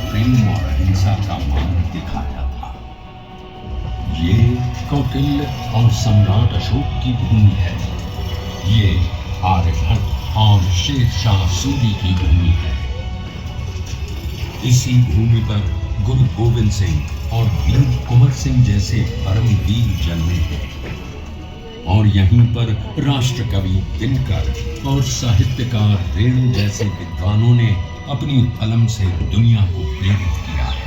प्रेम और अहिंसा का मार्ग दिखाया था। ये कौटिल्य और सम्राट अशोक की भूमि है। ये आर्यभट्ट और शेरशाह सूरी की भूमि है। इसी भूमि पर गुरु गोविंद सिंह और वीर कुंवर सिंह जैसे परम वीर जन्मे हैं। और यहीं पर राष्ट्रकवि दिनकर और साहित्यकार रेणु जैसे विद्वानों ने अपनी कलम से दुनिया को प्रेरित किया है।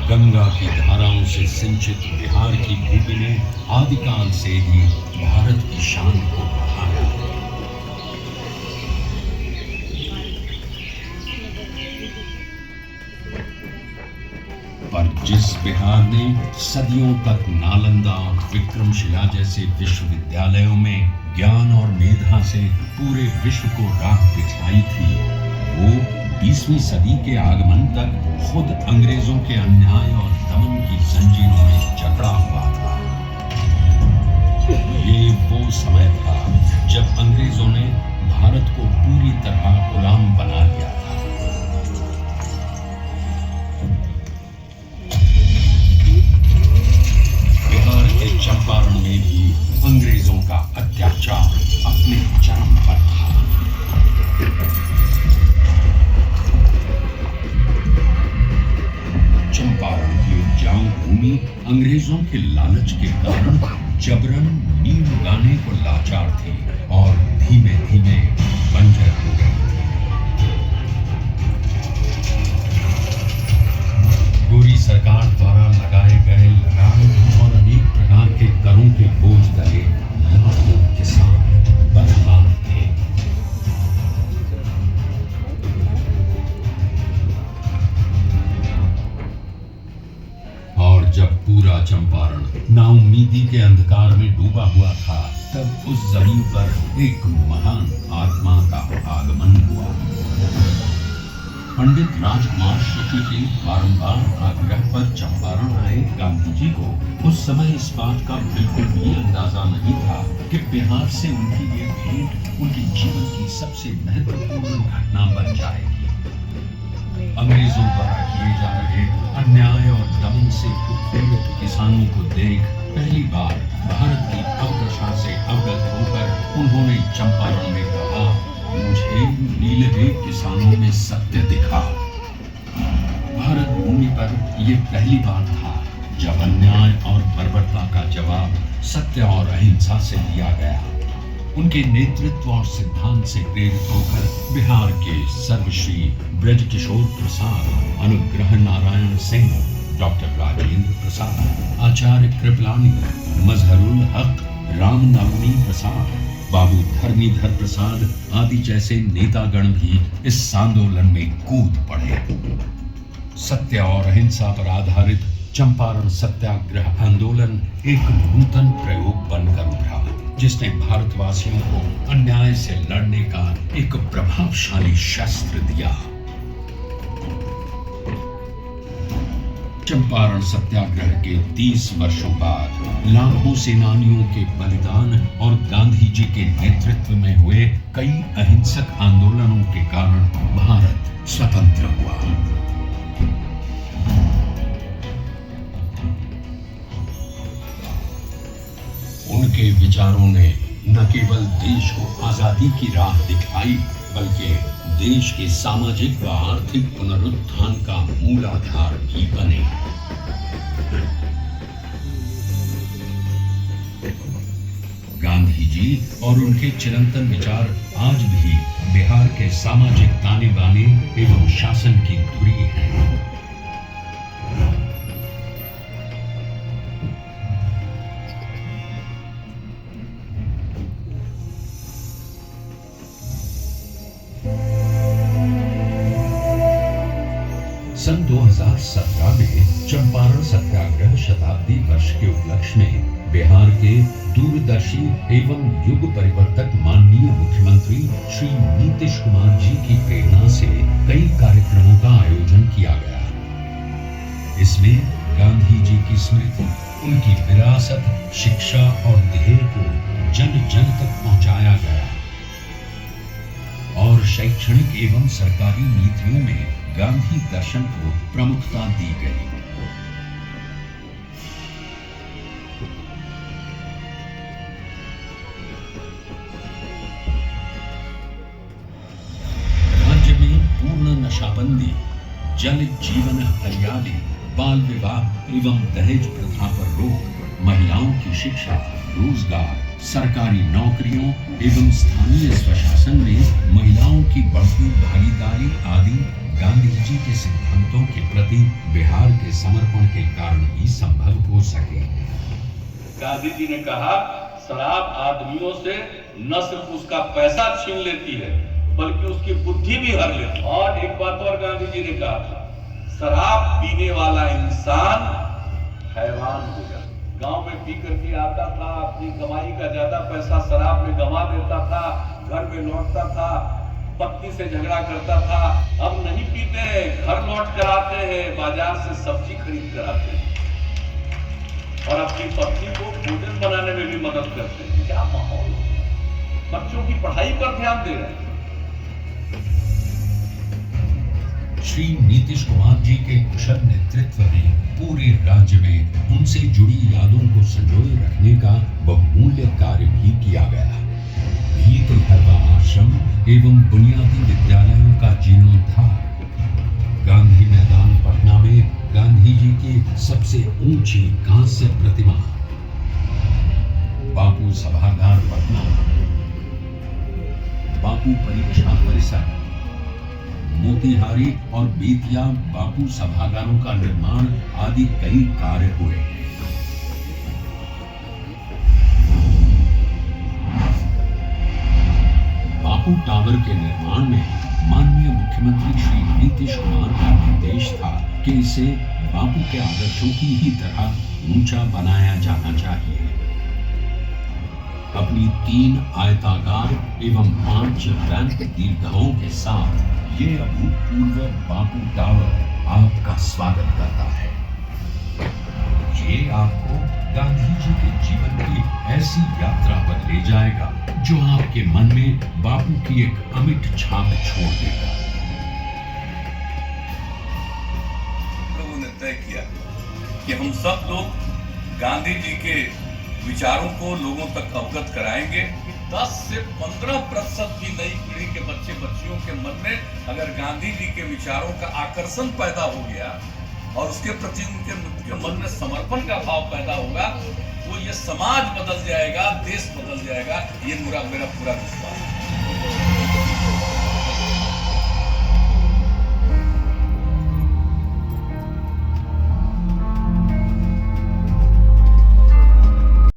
गंगा की धाराओं से सिंचित बिहार की भूमि ने आदिकाल से ही भारत की शान को बढ़ाया है। पर जिस बिहार ने सदियों तक नालंदा और विक्रमशिला जैसे विश्वविद्यालयों में ज्ञान और मेधा से पूरे विश्व को राह दिखलाई थी, वो 20वीं सदी के आगमन तक खुद अंग्रेजों के अन्याय और दमन की जंजीरों में जकड़ा हुआ था। ये वो समय था जब अंग्रेजों ने भारत को पूरी तरह गुलाम बना लिया था। बिहार के चंपारण में भी अंग्रेजों का अत्याचार अपने चरम पर था। चंपारण की उपजाऊ भूमि अंग्रेजों के लालच के कारण जबरन नील उगाने को लाचार थी और धीमे धीमे बंजर हो गई थी। गोरी सरकार द्वारा लगाए गए लगान और अनेक प्रकार के करों के बोझ तले लाखों किसान बदहाल थे। और जब पूरा चंपारण नाउम्मीदी के अंधकार में डूबा हुआ था, तब उस जमीन पर एक महान आत्मा का आगमन हुआ। पंडित राजकुमार शुक्ल के बारंबार आग्रह पर चंपारण आए गांधी जी को उस समय इस बात का बिल्कुल भी अंदाजा नहीं था कि बिहार से उनकी ये भेंट उनके जीवन की सबसे महत्वपूर्ण घटना बन जाएगी। अंग्रेजों द्वारा किए जा रहे अन्याय और दमन से उत्पीड़ित किसानों को देख पहली बार भारत की अवदशा से अवगत होकर उन्होंने चंपारण में कहा, मुझे नीलहे किसानों में सत्य दिखा। भारत भूमि पर यह पहली बार था जब अन्याय और बर्बरता का जवाब सत्य और अहिंसा से दिया गया। उनके नेतृत्व और सिद्धांत से प्रेरित होकर बिहार के सर्वश्री ब्रजकिशोर प्रसाद, अनुग्रह नारायण सिंह, डॉक्टर राजेंद्र प्रसाद, आचार्य कृपलानी, मजहरुल हक, रामनवमी प्रसाद, बाबू धर्मीधर प्रसाद आदि जैसे नेतागण भी इस आंदोलन में कूद पड़े। सत्य और अहिंसा पर आधारित चंपारण सत्याग्रह आंदोलन एक नूतन प्रयोग बनकर उभरा, जिसने भारतवासियों को अन्याय से लड़ने का एक प्रभावशाली शस्त्र दिया। चंपारण सत्याग्रह के 30 वर्षों बाद लाखों सेनानियों के बलिदान और गांधी जी के नेतृत्व में हुए कई अहिंसक आंदोलनों के कारण भारत स्वतंत्र हुआ। उनके विचारों ने न केवल देश को आजादी की राह दिखाई, बल्कि देश के सामाजिक व आर्थिक पुनरुत्थान का मूलाधार भी बने। गांधी जी और उनके चिरंतन विचार आज भी बिहार के सामाजिक ताने बाने एवं शासन की धुरी हैं। सन 2017 में चंपारण सत्याग्रह शताब्दी वर्ष के उपलक्ष्य में बिहार के दूरदर्शी एवं युग परिवर्तक माननीय मुख्यमंत्री श्री नीतीश कुमार जी की प्रेरणा से कई कार्यक्रमों का आयोजन किया गया। इसमें गांधी जी की स्मृति, उनकी विरासत, शिक्षा और ध्येय को जन जन तक पहुंचाया गया और शैक्षणिक एवं सरकारी नीतियों में गांधी दर्शन को प्रमुखता दी गई। राज्य में पूर्ण नशाबंदी, जल जीवन हरियाली, बाल विवाह एवं दहेज प्रथा पर रोक, महिलाओं की शिक्षा, रोजगार, सरकारी नौकरियों एवं स्थानीय स्वशासन में महिलाओं की बढ़ती भागीदारी आदि गांधी जी के सिद्धांतों के प्रति बिहार के समर्पण के कारण ही संभव हो सके। गांधी जी ने कहा, शराब आदमियों से न सिर्फ उसका पैसा छीन लेती है बल्कि उसकी बुद्धि भी हर लेती है। और एक बात और गांधी जी ने कहा था, शराब पीने वाला इंसान हैवान हो जाता। गांव में पी करके आता था, अपनी कमाई का ज्यादा पैसा शराब में गंवा देता था, घर में लौटता था, पत्नी से झगड़ा करता था। अब नहीं पीते हैं, घर लौट कर आते हैं, बाजार से सब्जी खरीद कर आते हैं और अपनी पत्नी को भोजन बनाने में भी मदद करते हैं। क्या माहौल, बच्चों की पढ़ाई पर ध्यान दे रहे हैं। श्री नीतीश कुमार जी के कुशल नेतृत्व में पूरे राज्य में उनसे जुड़ी यादों को संजोए रखने का बहुमूल्य कार्य भी किया गया। भीतहरवा आश्रम एवं बुनियादी विद्यालयों का जीर्णोद्धार, गांधी मैदान पटना में गांधी जी की सबसे ऊंची कांस्य प्रतिमा, बापू सभागार पटना, बापू परीक्षा परिसर, मोतिहारी और बेतिया बापू सभागारों का निर्माण आदि कई कार्य हुए। बापू टावर के निर्माण में माननीय मुख्यमंत्री श्री नीतीश कुमार का निर्देश था कि इसे बापू के आदर्शों की ही तरह ऊंचा बनाया जाना चाहिए। अपनी 3 आयताकार एवं 5 रैंप दीर्घाओं के साथ ये अभूतपूर्व बापू टावर आपका स्वागत करता है। ये आपको गांधी जी के जीवन की ऐसी यात्रा पर ले जाएगा जो आपके मन में बापू की एक अमिट छाप छोड़ देगा। लोगों ने तय किया कि हम सब लोग गांधी जी के विचारों को लोगों तक अवगत कराएंगे। 10 से 15% भी नई पीढ़ी के बच्चे बच्चियों के मन में अगर गांधी जी के विचारों का आकर्षण पैदा हो गया और उसके प्रति उनके मन में समर्पण का भाव पैदा होगा, वो ये समाज बदल जाएगा, देश बदल जाएगा, ये मेरा पूरा विश्वास।